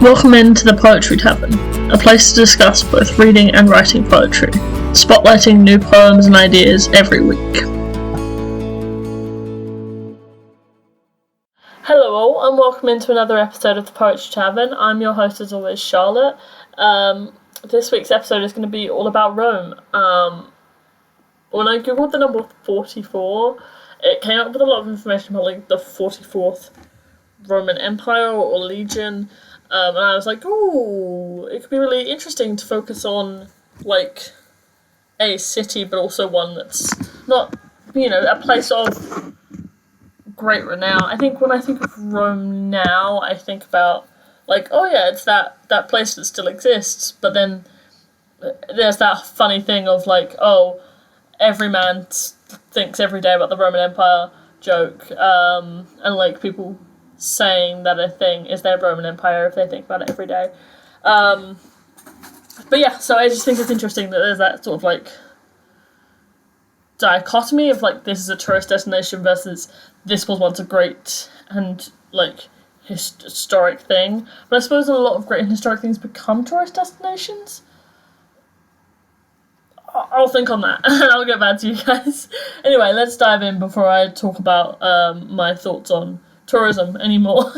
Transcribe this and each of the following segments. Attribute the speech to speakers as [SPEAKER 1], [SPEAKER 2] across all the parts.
[SPEAKER 1] Welcome into the Poetry Tavern, a place to discuss both reading and writing poetry, spotlighting new poems and ideas every week. Hello all, and welcome into another episode of the Poetry Tavern. I'm your host as always, Charlotte. This week's episode is going to be all about Rome. When I googled the number 44, it came up with a lot of information about like the 44th Roman Empire or Legion. And I was like, ooh, it could be really interesting to focus on, like, a city, but also one that's not, a place of great renown. I think when I think of Rome now, I think about, like, oh yeah, it's that place that still exists, but then there's that funny thing of, like, oh, every man thinks every day about the Roman Empire joke, and, like, people saying that a thing is their Roman Empire if they think about it every day. But yeah, so I just think it's interesting that there's that sort of like dichotomy of like this is a tourist destination versus this was once a great and like historic thing. But I suppose a lot of great and historic things become tourist destinations. I'll think on that and I'll get back to you guys. Anyway, let's dive in before I talk about my thoughts on tourism anymore.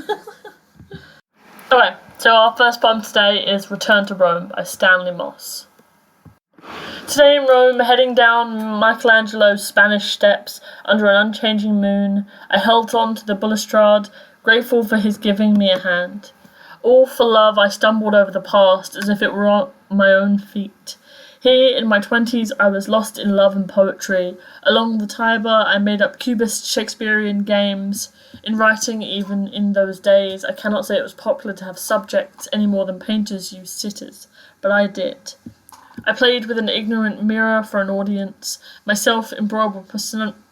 [SPEAKER 1] Okay, so our first poem today is Return to Rome by Stanley. Today in Rome, heading down Michelangelo's Spanish steps under an unchanging moon, I held on to the balustrade, grateful for his giving me a hand. All for love I stumbled over the past as if it were on my own feet. Here, in my 20s, I was lost in love and poetry. Along the Tiber, I made up Cubist Shakespearean games. In writing, even in those days, I cannot say it was popular to have subjects any more than painters use sitters, but I did. I played with an ignorant mirror for an audience, myself embroiled with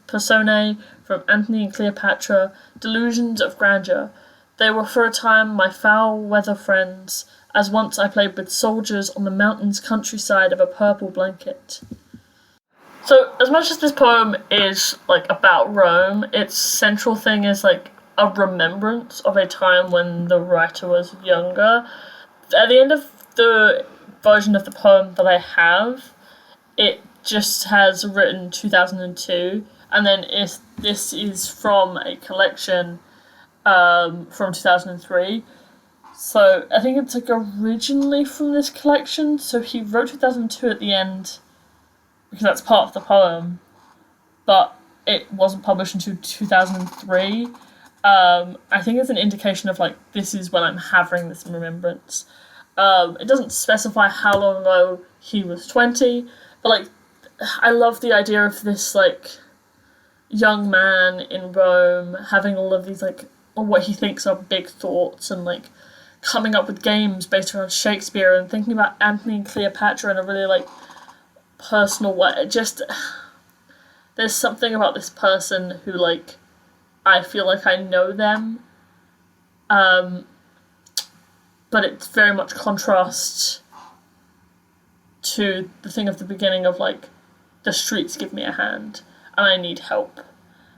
[SPEAKER 1] personae from Antony and Cleopatra, delusions of grandeur. They were for a time my foul-weather friends, as once I played with soldiers on the mountains countryside of a purple blanket. So, as much as this poem is, like, about Rome, its central thing is, like, a remembrance of a time when the writer was younger. At the end of the version of the poem that I have, it just has written 2002, and then this is from a collection from 2003. So, I think it's, like, originally from this collection, so he wrote 2002 at the end, because that's part of the poem, but it wasn't published until 2003. I think it's an indication of, like, this is when I'm having this remembrance. It doesn't specify how long ago he was 20, but, like, I love the idea of this, like, young man in Rome having all of these, like, what he thinks are big thoughts and, like, coming up with games based around Shakespeare and thinking about Antony and Cleopatra in a really, like, personal way. Just, there's something about this person who, like, I feel like I know them, but it's very much contrast to the thing of the beginning of, like, the streets give me a hand, and I need help,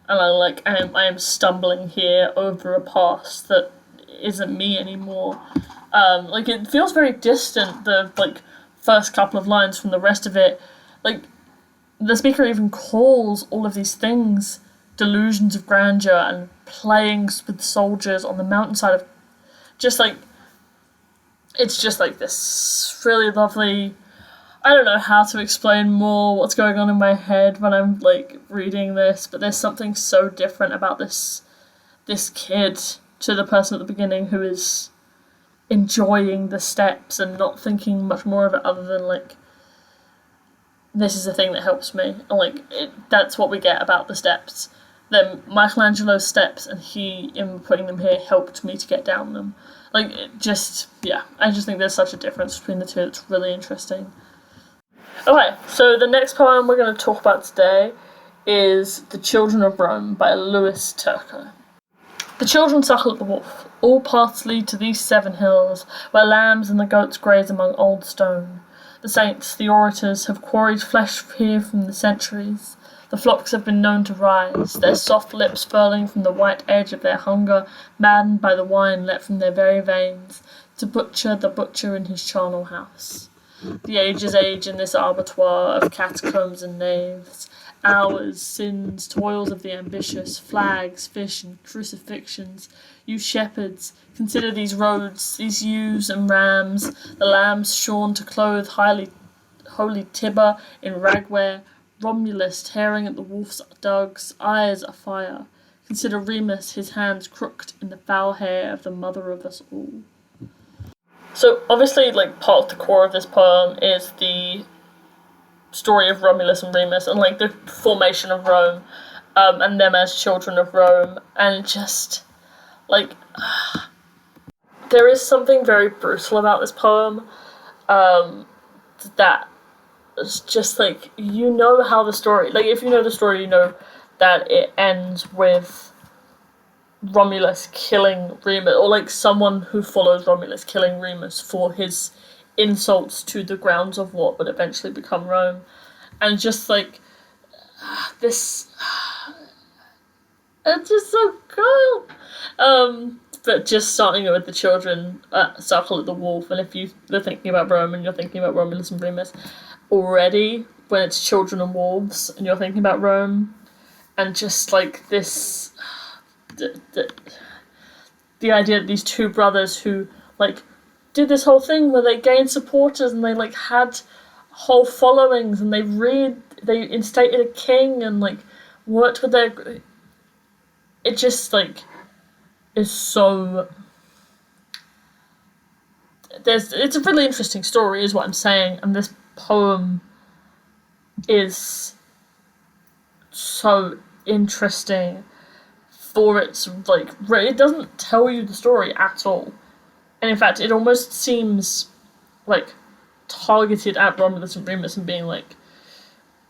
[SPEAKER 1] and I am stumbling here over a past that isn't me anymore. Like, it feels very distant, the, like, first couple of lines from the rest of it. Like, the speaker even calls all of these things delusions of grandeur and playing with soldiers on the mountainside of just, like, it's just, like, this really lovely, I don't know how to explain more what's going on in my head when I'm, like, reading this, but there's something so different about this kid to the person at the beginning who is enjoying the steps and not thinking much more of it other than, like, this is the thing that helps me. And, like, that's what we get about the steps. Then Michelangelo's steps and he, in putting them here, helped me to get down them. Like, I just think there's such a difference between the two. It's really interesting. Okay, so the next poem we're going to talk about today is The Children of Rome by Louis Turco. The children suckle at the wolf. All paths lead to these 7 hills, where lambs and the goats graze among old stone. The saints, the orators, have quarried flesh here from the centuries. The flocks have been known to rise, their soft lips furling from the white edge of their hunger, maddened by the wine let from their very veins, to butcher the butcher in his charnel house. The ages age in this abattoir of catacombs and naves. Hours, sins, toils of the ambitious, flags, fish, and crucifixions. You shepherds, consider these roads, these ewes and rams, the lambs shorn to clothe holy Tiber in ragwear, Romulus tearing at the wolf's dugs, eyes afire. Consider Remus, his hands crooked in the foul hair of the mother of us all. So obviously, like, part of the core of this poem is the story of Romulus and Remus and, like, the formation of Rome, and them as children of Rome, and just, like, there is something very brutal about this poem, that is just, like, you know how the story, like, if you know the story, you know that it ends with Romulus killing Remus, or, like, someone who follows Romulus killing Remus for his insults to the grounds of what would eventually become Rome. And just, like, this, it's just so cool. But just starting with the children circle at the wolf, and if you're thinking about Rome and you're thinking about Romulus and Remus already, when it's children and wolves and you're thinking about Rome, and just, like, this, the idea that these two brothers who, like, did this whole thing where they gained supporters and they, like, had whole followings and they instated a king and, like, worked with their, it just, like, is so, it's a really interesting story is what I'm saying, and this poem is so interesting for its, like, it doesn't tell you the story at all. And in fact, it almost seems, like, targeted at Romulus and Remus and being like,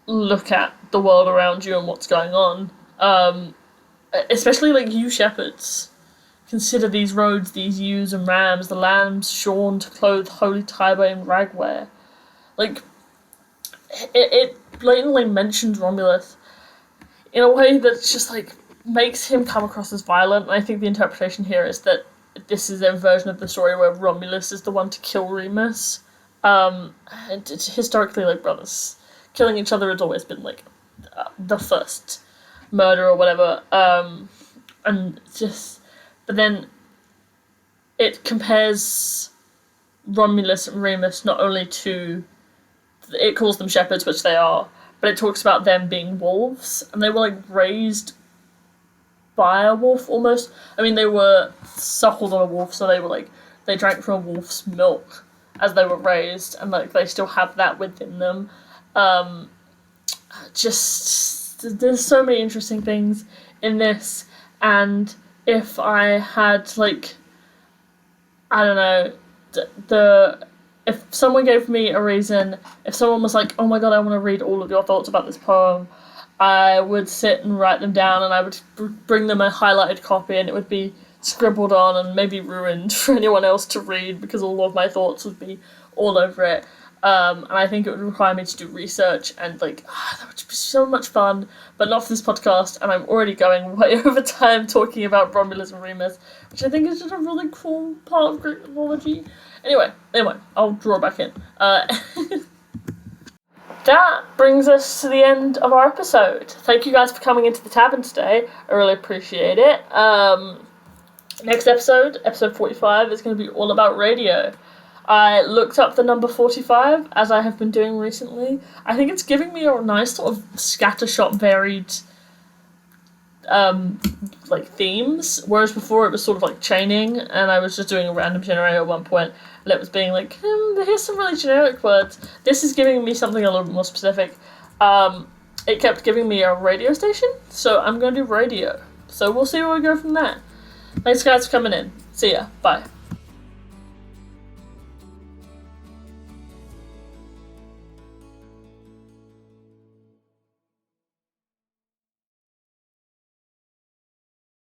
[SPEAKER 1] look at the world around you and what's going on. Especially, like, you shepherds. Consider these roads, these ewes and rams, the lambs shorn to clothe holy Tiber in ragwear. Like, it blatantly mentions Romulus in a way that's just, like, makes him come across as violent. And I think the interpretation here is that this is a version of the story where Romulus is the one to kill Remus. And historically, like, brothers killing each other has always been, like, the first murder or whatever. And just, but then it compares Romulus and Remus not only to, it calls them shepherds, which they are, but it talks about them being wolves, and they were, like, raised by a wolf almost. I mean, they were suckled on a wolf, so they were, like, they drank from a wolf's milk as they were raised, and, like, they still have that within them. Just, there's so many interesting things in this, and if I had, like, I don't know, if someone gave me a reason, if someone was like, oh my god, I want to read all of your thoughts about this poem, I would sit and write them down, and I would bring them a highlighted copy, and it would be scribbled on and maybe ruined for anyone else to read, because all of my thoughts would be all over it. And I think it would require me to do research, and, like, that would be so much fun, but not for this podcast, and I'm already going way over time talking about Romulus and Remus, which I think is just a really cool part of Greek mythology. Anyway, I'll draw back in. That brings us to the end of our episode. Thank you guys for coming into the tavern today. I really appreciate it. Next episode 45, is going to be all about radio. I looked up the number 45, as I have been doing recently. I think it's giving me a nice sort of scattershot, varied, like, themes, whereas before it was sort of like chaining, and I was just doing a random generator at one point, and it was being like, here's some really generic words. This is giving me something a little bit more specific. It kept giving me a radio station, so I'm going to do radio. So we'll see where we go from there. Thanks guys for coming in. See ya. Bye.